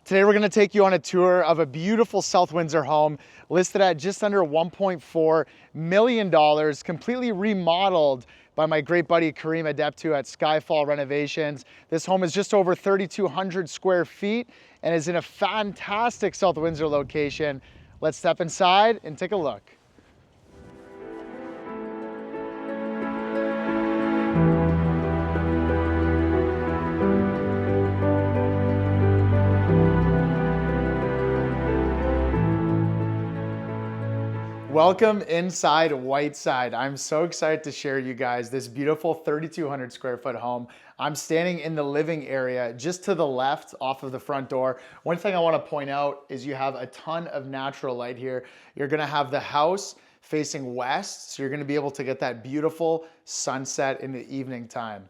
Today we're gonna take you on a tour of a beautiful South Windsor home listed at just under $1.4 million, completely remodeled by my great buddy Kareem Adeptu at Skyfall Renovations. This home is just over 3,200 square feet and is in a fantastic South Windsor location. Let's step inside and take a look. Welcome inside Whiteside. I'm so excited to share you guys this beautiful 3,200 square foot home. I'm standing in the living area just to the left off of the front door. One thing I want to point out is you have a ton of natural light here. You're going to have the house facing west, so you're going to be able to get that beautiful sunset in the evening time.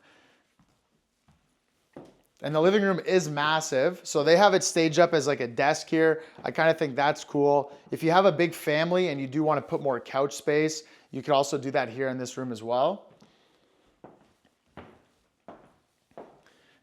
And the living room is massive. So they have it staged up as like a desk here. I kind of think that's cool. If you have a big family and you do want to put more couch space, you could also do that here in this room as well.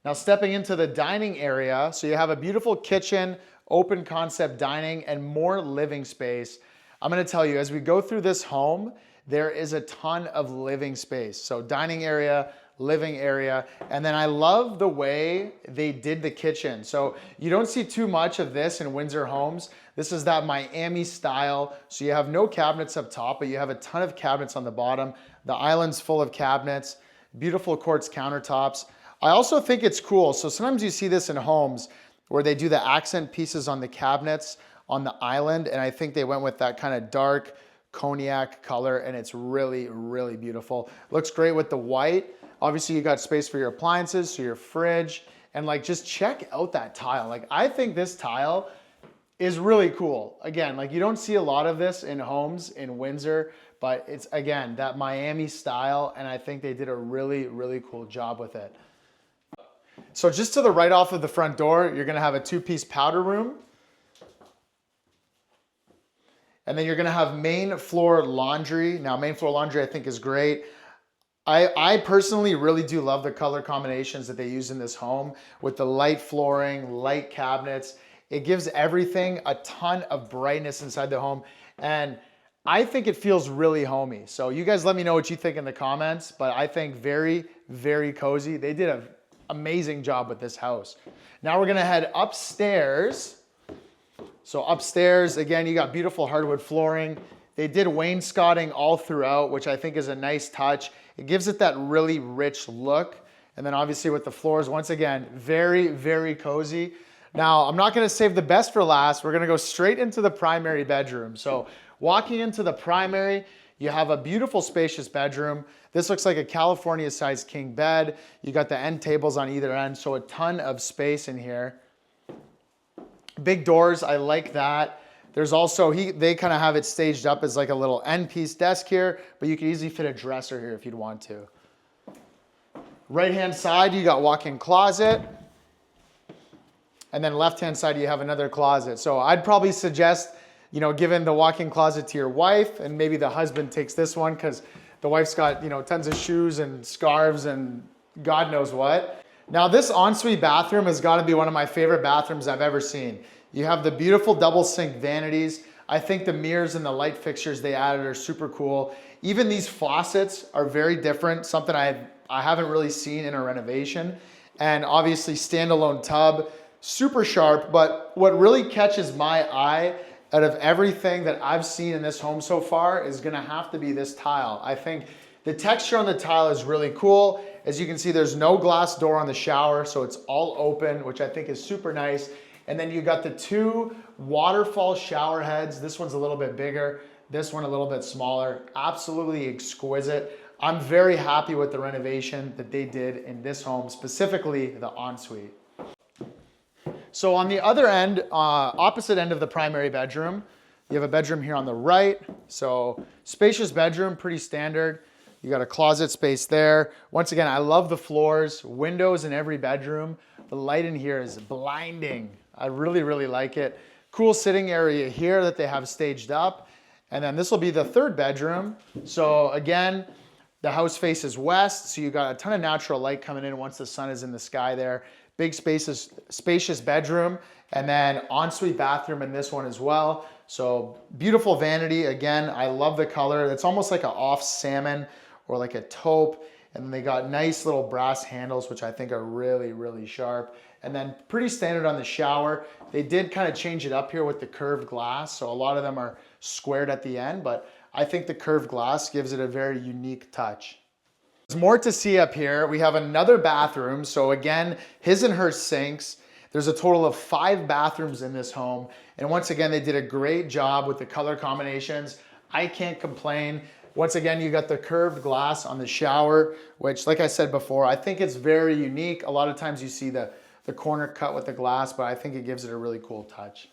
Now stepping into the dining area, so you have a beautiful kitchen, open concept dining, and more living space. I'm going to tell you, as we go through this home, there is a ton of living space. So dining area, living area, and then I love the way they did the kitchen. So you don't see too much of this in Windsor homes. This is that Miami style. So you have no cabinets up top, but you have a ton of cabinets on the bottom. The island's full of cabinets, beautiful quartz countertops. I also think it's cool. So sometimes you see this in homes where they do the accent pieces on the cabinets on the island, and I think they went with that kind of dark cognac color, and it's really, really beautiful. Looks great with the white. Obviously you got space for your appliances, so your fridge, and like just check out that tile. Like I think this tile is really cool. Again, like you don't see a lot of this in homes in Windsor, but it's again, that Miami style, and I think they did a really, really cool job with it. So just to the right off of the front door, you're gonna have a two-piece powder room. And then you're gonna have main floor laundry. Now main floor laundry I think is great. I personally really do love the color combinations that they use in this home with the light flooring, light cabinets. It gives everything a ton of brightness inside the home. And I think it feels really homey. So you guys let me know what you think in the comments, but I think very, very cozy. They did an amazing job with this house. Now we're gonna head upstairs. So upstairs, again, you got beautiful hardwood flooring. They did wainscoting all throughout, which I think is a nice touch. It gives it that really rich look. And then obviously with the floors, once again, very, very cozy. Now, I'm not gonna save the best for last. We're gonna go straight into the primary bedroom. So walking into the primary, you have a beautiful spacious bedroom. This looks like a California-sized king bed. You got the end tables on either end, so a ton of space in here. Big doors, I like that. There's also, they kind of have it staged up as like a little end piece desk here, but you can easily fit a dresser here if you'd want to. Right-hand side, you got walk-in closet. And then left-hand side, you have another closet. So I'd probably suggest, you know, giving the walk-in closet to your wife, and maybe the husband takes this one because the wife's got, you know, tons of shoes and scarves and God knows what. Now this ensuite bathroom has got to be one of my favorite bathrooms I've ever seen. You have the beautiful double sink vanities. I think the mirrors and the light fixtures they added are super cool. Even these faucets are very different, something I haven't really seen in a renovation. And obviously standalone tub, super sharp, but what really catches my eye out of everything that I've seen in this home so far is gonna have to be this tile. I think the texture on the tile is really cool. As you can see, there's no glass door on the shower, so it's all open, which I think is super nice. And then you got the two waterfall shower heads. This one's a little bit bigger, this one a little bit smaller. Absolutely exquisite. I'm very happy with the renovation that they did in this home, specifically the ensuite. So on the other end, opposite end of the primary bedroom, you have a bedroom here on the right. So spacious bedroom, pretty standard. You got a closet space there. Once again, I love the floors, windows in every bedroom. The light in here is blinding. I really, really like it. Cool sitting area here that they have staged up. And then this will be the third bedroom. So again, the house faces west, so you got a ton of natural light coming in once the sun is in the sky there. Big spacious bedroom, and then ensuite bathroom in this one as well. So beautiful vanity. Again, I love the color. It's almost like an off salmon or like a taupe. And they got nice little brass handles, which I think are really, really sharp. And then pretty standard on the shower. They did kind of change it up here with the curved glass. So a lot of them are squared at the end, but I think the curved glass gives it a very unique touch. There's more to see up here. We have another bathroom. So again, his and her sinks. There's a total of 5 bathrooms in this home. And once again, they did a great job with the color combinations. I can't complain. Once again, you got the curved glass on the shower, which like I said before, I think it's very unique. A lot of times you see the corner cut with the glass, but I think it gives it a really cool touch.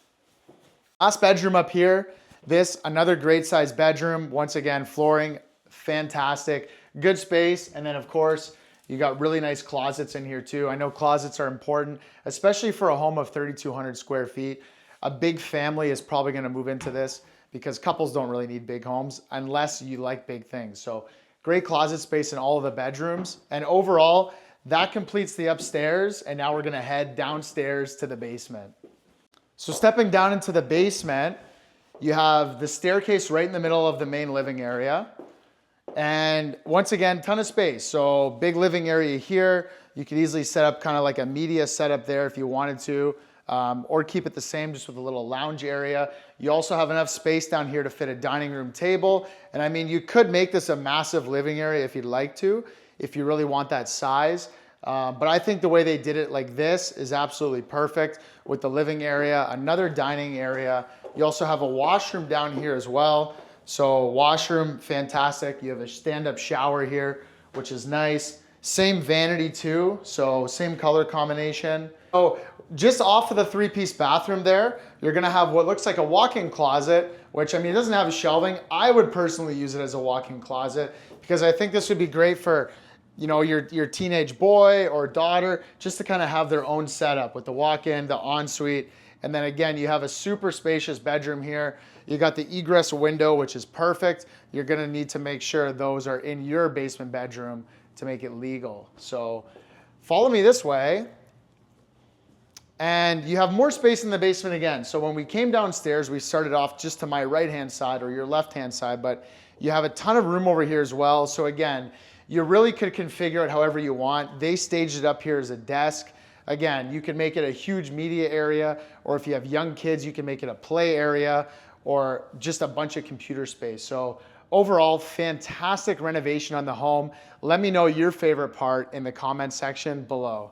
Last bedroom up here. This, another great size bedroom. Once again, flooring, fantastic. Good space. And then of course, you got really nice closets in here too. I know closets are important, especially for a home of 3,200 square feet. A big family is probably gonna move into this, because couples don't really need big homes unless you like big things. So great closet space in all of the bedrooms. And overall, that completes the upstairs. And now we're gonna head downstairs to the basement. So stepping down into the basement, you have the staircase right in the middle of the main living area. And once again, ton of space. So big living area here. You could easily set up kind of like a media setup there if you wanted to. Or keep it the same, just with a little lounge area. You also have enough space down here to fit a dining room table. And I mean, you could make this a massive living area if you'd like to, if you really want that size. But I think the way they did it like this is absolutely perfect with the living area, another dining area. You also have a washroom down here as well. So washroom, fantastic. You have a stand-up shower here, which is nice. Same vanity too, so same color combination. So just off of the 3-piece bathroom there, you're gonna have what looks like a walk-in closet, which I mean, it doesn't have shelving. I would personally use it as a walk-in closet because I think this would be great for, you know, your teenage boy or daughter, just to kind of have their own setup with the walk-in, the ensuite. And then again, you have a super spacious bedroom here. You got the egress window, which is perfect. You're gonna need to make sure those are in your basement bedroom to make it legal. So follow me this way. And you have more space in the basement again. So when we came downstairs, we started off just to my right-hand side or your left-hand side, but you have a ton of room over here as well. So again, you really could configure it however you want. They staged it up here as a desk. Again, you can make it a huge media area, or if you have young kids, you can make it a play area or just a bunch of computer space. So overall, fantastic renovation on the home. Let me know your favorite part in the comment section below.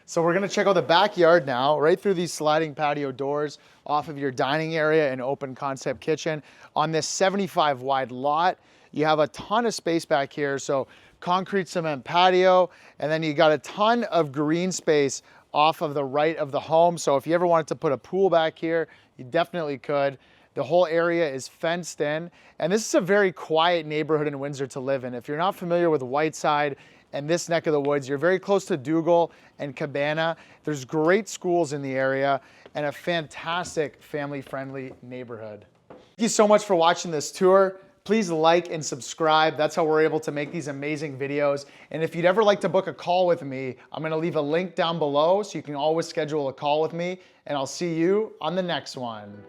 So we're gonna check out the backyard now, right through these sliding patio doors off of your dining area and open concept kitchen. On this 75 wide lot, you have a ton of space back here. So concrete cement patio, and then you got a ton of green space off of the right of the home. So if you ever wanted to put a pool back here, you definitely could. The whole area is fenced in, and this is a very quiet neighborhood in Windsor to live in. If you're not familiar with Whiteside and this neck of the woods, you're very close to Dougal and Cabana. There's great schools in the area and a fantastic family-friendly neighborhood. Thank you so much for watching this tour. Please like and subscribe. That's how we're able to make these amazing videos. And if you'd ever like to book a call with me, I'm gonna leave a link down below so you can always schedule a call with me, and I'll see you on the next one.